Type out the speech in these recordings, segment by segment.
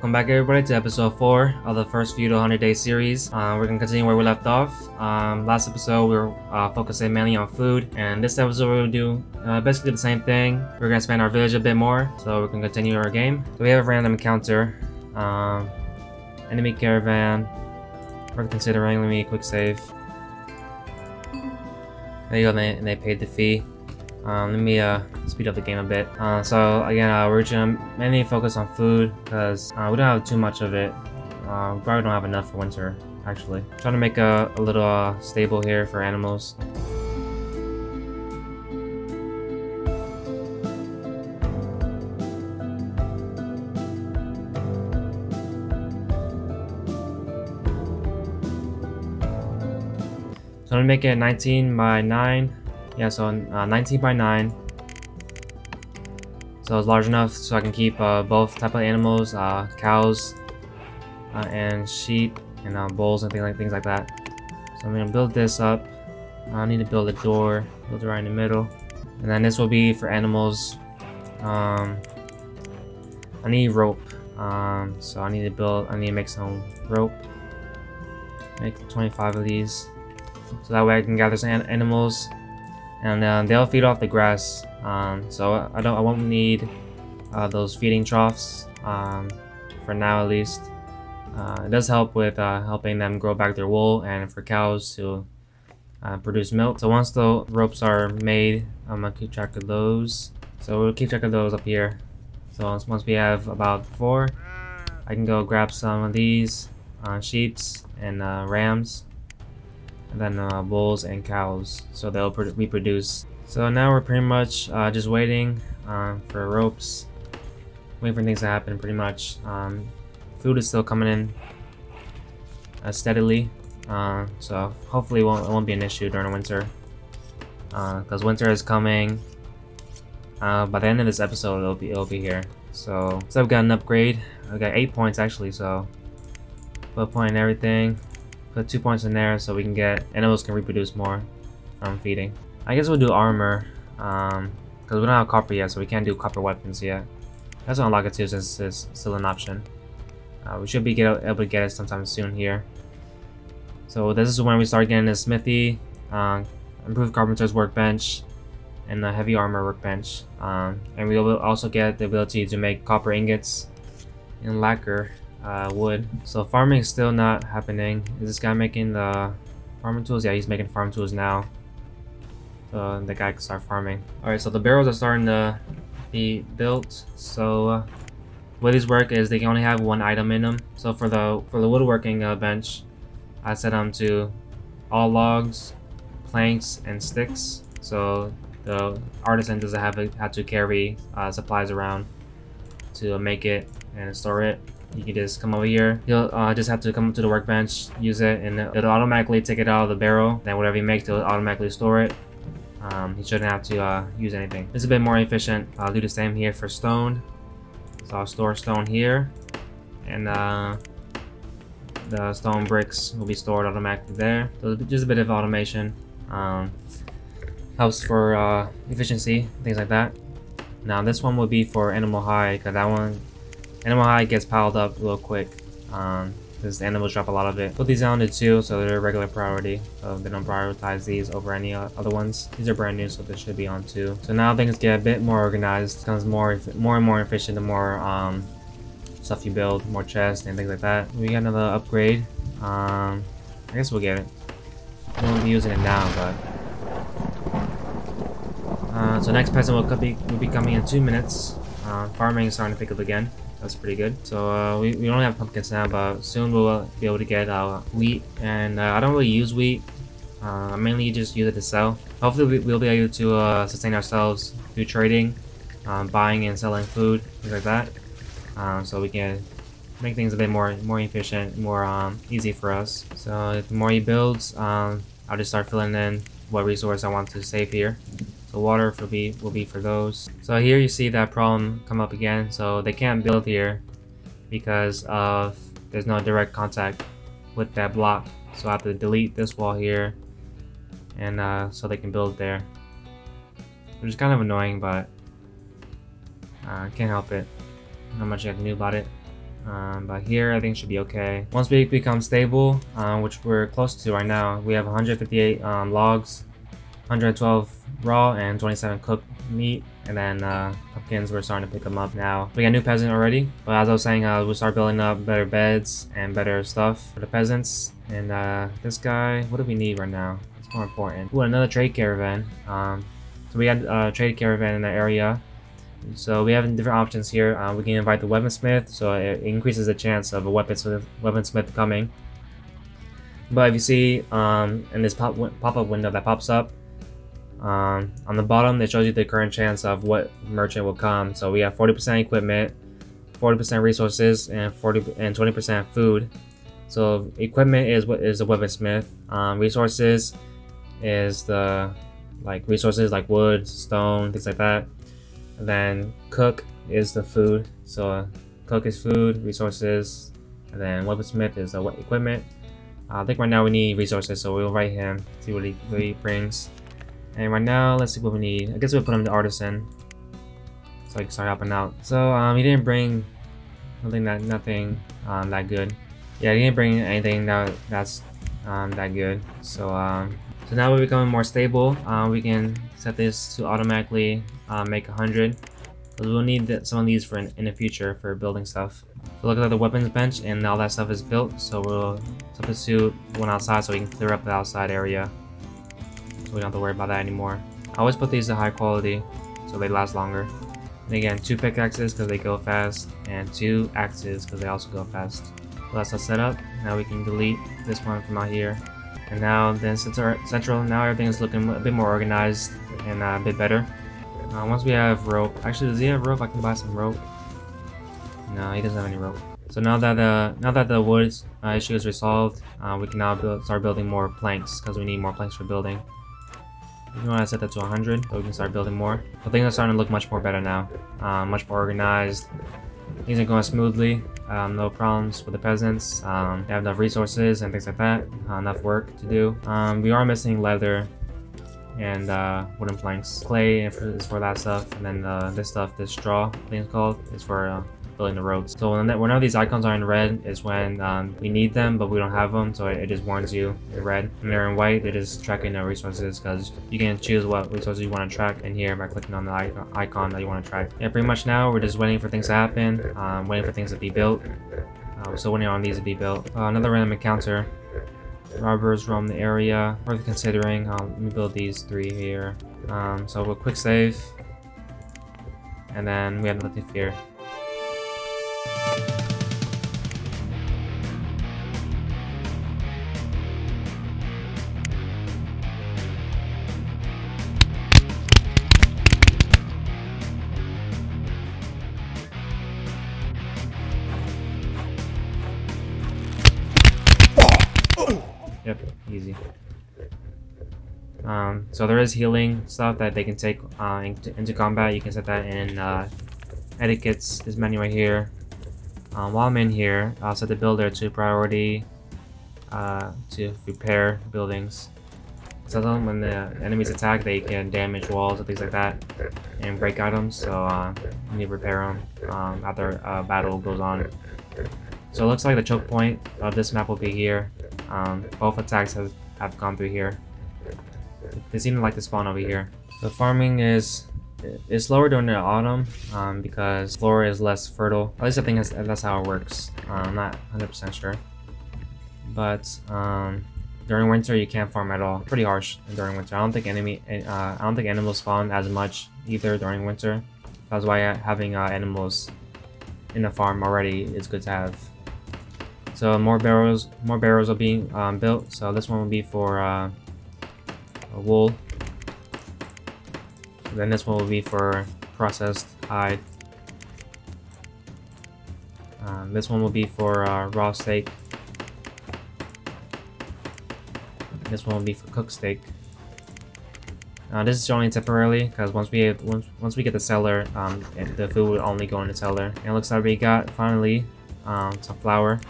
Welcome back everybody to episode 4 of the First Feudal 100-day series. We're going to continue where we left off. Last episode we were focusing mainly on food, and this episode we're going to do basically the same thing. We're going to expand our village a bit more, so we can continue our game. So we have a random encounter. Enemy caravan. Worth considering. Let me quick save. There you go, and they paid the fee. Let me speed up the game a bit. So again, we're gonna mainly focus on food because we don't have too much of it. We probably don't have enough for winter, actually. Trying to make a little stable here for animals. So I'm gonna make it 19 by 9. Yeah, so 19 by 9. So it's large enough so I can keep both type of animals, cows and sheep and bulls and things like that. So I'm gonna build this up. I need to build a door, build it right in the middle, and then this will be for animals. I need rope, so I need to make some rope. Make 25 of these, so that way I can gather some animals. And they'll feed off the grass, so I won't need those feeding troughs for now, at least. It does help with helping them grow back their wool and for cows to produce milk. So once the ropes are made, I'm gonna keep track of those. So we'll keep track of those up here. So once we have about 4, I can go grab some of these sheeps and rams. And then bulls and cows, so they'll reproduce. So now we're pretty much just waiting for ropes, waiting for things to happen. Pretty much, food is still coming in steadily, so hopefully it won't be an issue during winter, because winter is coming. By the end of this episode, it'll be here. So I've got an upgrade. I got 8 points actually, so put a point in everything. Put 2 points in there so we can get animals can reproduce more from feeding. I guess we'll do armor because we don't have copper yet, so we can't do copper weapons yet. That's gonna unlock it too since it's still an option. We should be able to get it sometime soon here. So this is when we start getting the smithy, improved carpenter's workbench, and the heavy armor workbench. And we will also get the ability to make copper ingots and lacquer. Wood. So farming is still not happening. Is this guy making the farming tools? Yeah, he's making farm tools now. So the guy can start farming. Alright, so the barrels are starting to be built. So the way these work is they can only have 1 item in them. So for the woodworking bench, I set them to all logs, planks, and sticks. So the artisan doesn't have to carry supplies around to make it and store it. You can just come over here. You'll just have to come to the workbench, use it, and it'll automatically take it out of the barrel. Then whatever you make, it'll automatically store it. You shouldn't have to use anything. It's a bit more efficient. I'll do the same here for stone. So I'll store stone here, and the stone bricks will be stored automatically there. So just a bit of automation helps for efficiency, things like that. Now this one will be for animal hide, because that one. Animal hide gets piled up real quick because the animals drop a lot of it. Put these down to 2 so they're a regular priority. So they don't prioritize these over any other ones. These are brand new, so they should be on 2. So now things get a bit more organized. It becomes more and more efficient the more stuff you build, more chests and things like that. We got another upgrade. I guess we'll get it. We won't be using it now, but so next peasant will be coming in 2 minutes. Farming is starting to pick up again. That's pretty good. So we only have pumpkins now, but soon we'll be able to get wheat. And I don't really use wheat. I mainly just use it to sell. Hopefully we'll be able to sustain ourselves through trading, buying and selling food, things like that. So we can make things a bit more efficient, more easy for us. So the more he builds, I'll just start filling in what resource I want to save here. The water will be for those. So here you see that problem come up again. So they can't build here because of there's no direct contact with that block. So I have to delete this wall here, and so they can build there, which is kind of annoying, but I can't help it. Not much I can do about it. But here I think should be okay. Once we become stable, which we're close to right now, we have 158 logs, 112 raw, and 27 cooked meat. And then pumpkins, we're starting to pick them up now. We got a new peasant already, but as I was saying, we'll start building up better beds and better stuff for the peasants. And this guy, what do we need right now? It's more important. Ooh, another trade caravan. So we got a trade caravan in the area. So we have different options here. We can invite the weaponsmith, so it increases the chance of a weaponsmith coming. But if you see in this pop-up window that pops up, on the bottom it shows you the current chance of what merchant will come. So we have 40% equipment, 40% resources, and 20% food. So equipment is the weaponsmith. Resources is the resources like wood, stone, things like that. And then cook is the food. So cook is food, resources, and then weaponsmith is the equipment. I think right now we need resources, so we'll write him, see what he brings. And right now, let's see what we need. I guess we'll put him to artisan, so I can start helping out. So he didn't bring nothing that good. Yeah, he didn't bring anything that's that good. So so now we're becoming more stable. We can set this to automatically make 100. Because we'll need some of these for in the future for building stuff. So look at the weapons bench, and all that stuff is built. So we'll substitute one outside so we can clear up the outside area. So we don't have to worry about that anymore. I always put these to high quality so they last longer. And again, 2 pickaxes because they go fast, and 2 axes because they also go fast. So that's our setup. Now we can delete this one from out here. And now then, since our central, now everything is looking a bit more organized and a bit better. Once we have rope, actually, does he have rope? I can buy some rope. No, he doesn't have any rope. So now that the wood issue is resolved, we can now start building more planks because we need more planks for building. You want to set that to 100 so we can start building more. So things are starting to look much more better now, much more organized. Things are going smoothly. No problems with the peasants. They have enough resources and things like that. Enough work to do. We are missing leather and wooden planks. Clay is for that stuff, and then this stuff, this straw, I think it's called, is for building the roads. So whenever these icons are in red is when we need them, but we don't have them, so it just warns you in red. When they're in white, they're just tracking the resources, because you can choose what resources you want to track in here by clicking on the icon that you want to track. Yeah, pretty much now we're just waiting for things to happen, waiting for things to be built. We're still waiting on these to be built. Another random encounter. Robbers roam the area. Worth considering. Let me build these 3 here. So we'll quick save, and then we have nothing to fear. Yep, easy. So there is healing stuff that they can take into combat. You can set that in etiquettes, this menu right here. While I'm in here, I'll set the builder to priority to repair buildings. So when the enemies attack, they can damage walls and things like that and break items, so you need to repair them after a battle goes on. So it looks like the choke point of this map will be here. Both attacks have gone through here. They seem to like to spawn over here. So farming is slower during the autumn because flora is less fertile. At least I think that's how it works. I'm not 100% sure. But during winter you can't farm at all. Pretty harsh during winter. I don't think animals spawn as much either during winter. That's why having animals in the farm already is good to have. So more barrels are being built. So this one will be for wool. Then this one will be for processed hide. This one will be for raw steak. This one will be for cooked steak. This is only temporarily because once we get the cellar, the food will only go in the cellar. And it looks like we got finally some flour.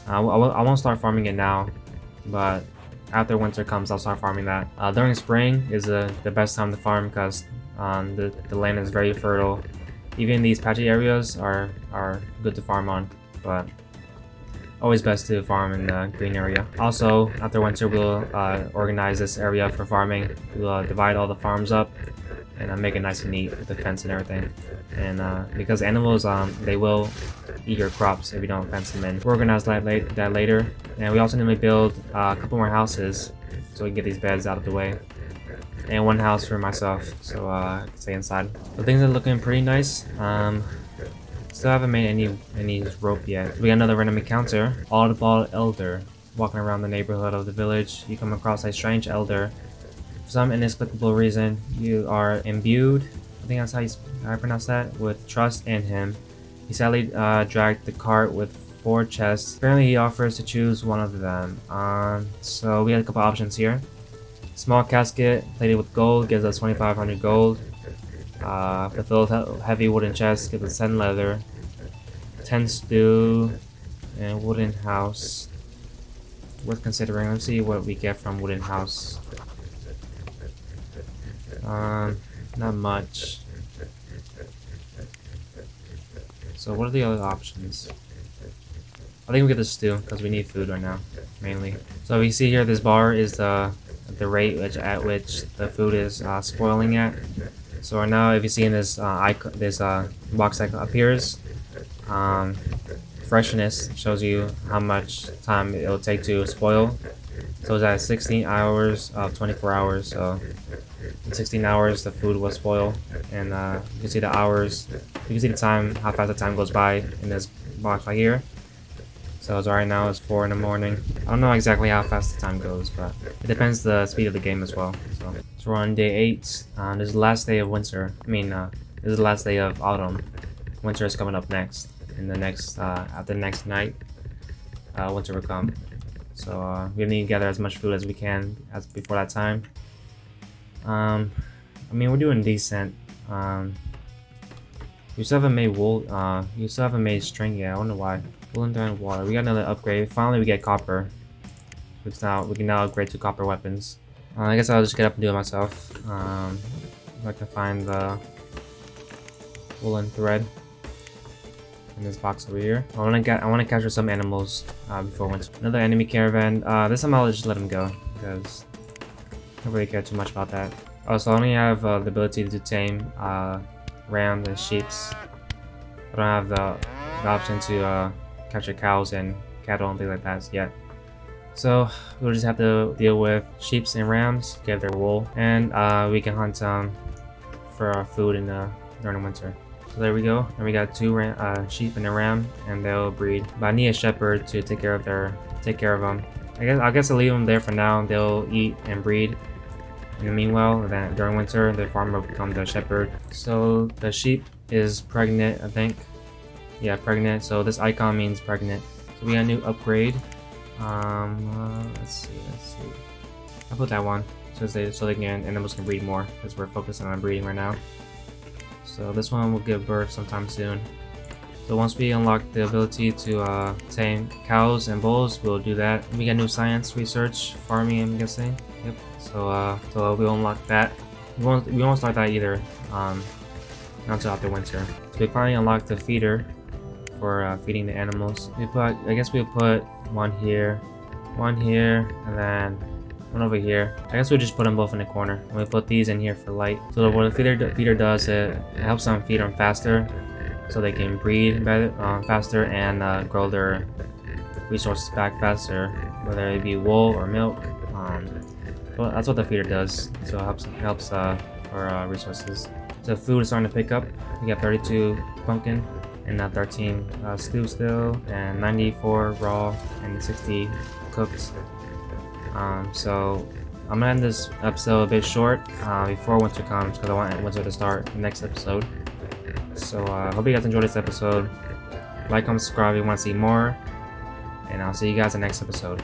I won't start farming it now, but after winter comes, I'll start farming that. During spring is the best time to farm because the land is very fertile Even these patchy areas are good to farm on, but always best to farm in the green area. Also, after winter, we'll organize this area for farming. We'll divide all the farms up and make it nice and neat with the fence and everything. And because animals, they will eat your crops if you don't fence them in. We'll organize that later. And we also need to build a couple more houses so we can get these beds out of the way. And one house for myself, so I can stay inside. So things are looking pretty nice. Still haven't made any rope yet. We got another random encounter. Audible Elder. Walking around the neighborhood of the village, you come across a strange elder. For some inexplicable reason, you are imbued, I think that's how I pronounce that, with trust in him. He sadly dragged the cart with 4 chests. Apparently he offers to choose one of them. So we had a couple options here. Small casket plated with gold gives us 2,500 gold. Fulfilled heavy wooden chest gives us 10 leather. 10 stew and wooden house. Worth considering. Let's see what we get from wooden house. Not much. So what are the other options? I think we get the stew because we need food right now, mainly. So we see here this bar is the rate at which the food is spoiling at. So right now, if you see in this box that appears, freshness shows you how much time it will take to spoil. So it's at 16 hours of 24 hours. So in 16 hours, the food will spoil, and you can see the hours. You can see the time, how fast the time goes by in this box right here. So it's right now, it's 4 in the morning. I don't know exactly how fast the time goes, but it depends the speed of the game as well. So we're on day 8. This is the last day of winter. I mean, this is the last day of autumn. Winter is coming up next. In the next, after the next night, winter will come. So we need to gather as much food as we can before that time. I mean, we're doing decent. We still haven't made wool. You still haven't made string yet. I wonder why. Wool and water. We got another upgrade. Finally, we get copper. We can now upgrade to copper weapons. I guess I'll just get up and do it myself. If I can find the woolen thread in this box over here. I want to capture some animals before winter. Another enemy caravan. This time I'll just let them go because I don't really care too much about that. Oh, so I only have the ability to tame rams and sheeps. I don't have the option to capture cows and cattle and things like that yet. So we'll just have to deal with sheeps and rams, get their wool, and we can hunt for our food during winter. So there we go. And we got 2 sheep and a ram, and they'll breed. But I need a shepherd to take care of them. I guess I'll leave them there for now. They'll eat and breed. In the meanwhile, then during winter, the farmer will become the shepherd. So the sheep is pregnant, I think. Yeah, pregnant. So this icon means pregnant. So we got a new upgrade. Let's see. I'll put that one so animals can breed more because we're focusing on breeding right now. So this one will give birth sometime soon. So once we unlock the ability to tame cows and bulls, we'll do that. We got new science research, farming, I'm guessing. Yep. So we'll unlock that. We won't start that either. Not until after winter. So we finally unlocked the feeder for feeding the animals. I guess we'll put one here, and then one over here. I guess we'll just put them both in the corner. And we put these in here for light. So what the feeder does, it helps them feed them faster, so they can breed better, faster and grow their resources back faster, whether it be wool or milk. Well, that's what the feeder does. So it helps for resources. So food is starting to pick up. We got 32 pumpkin and 13 stew still, and 94 raw and 60 cooked. So I'm gonna end this episode a bit short before winter comes because I want winter to start the next episode. So hope you guys enjoyed this episode. Like, comment, subscribe if you want to see more, and I'll see you guys in the next episode.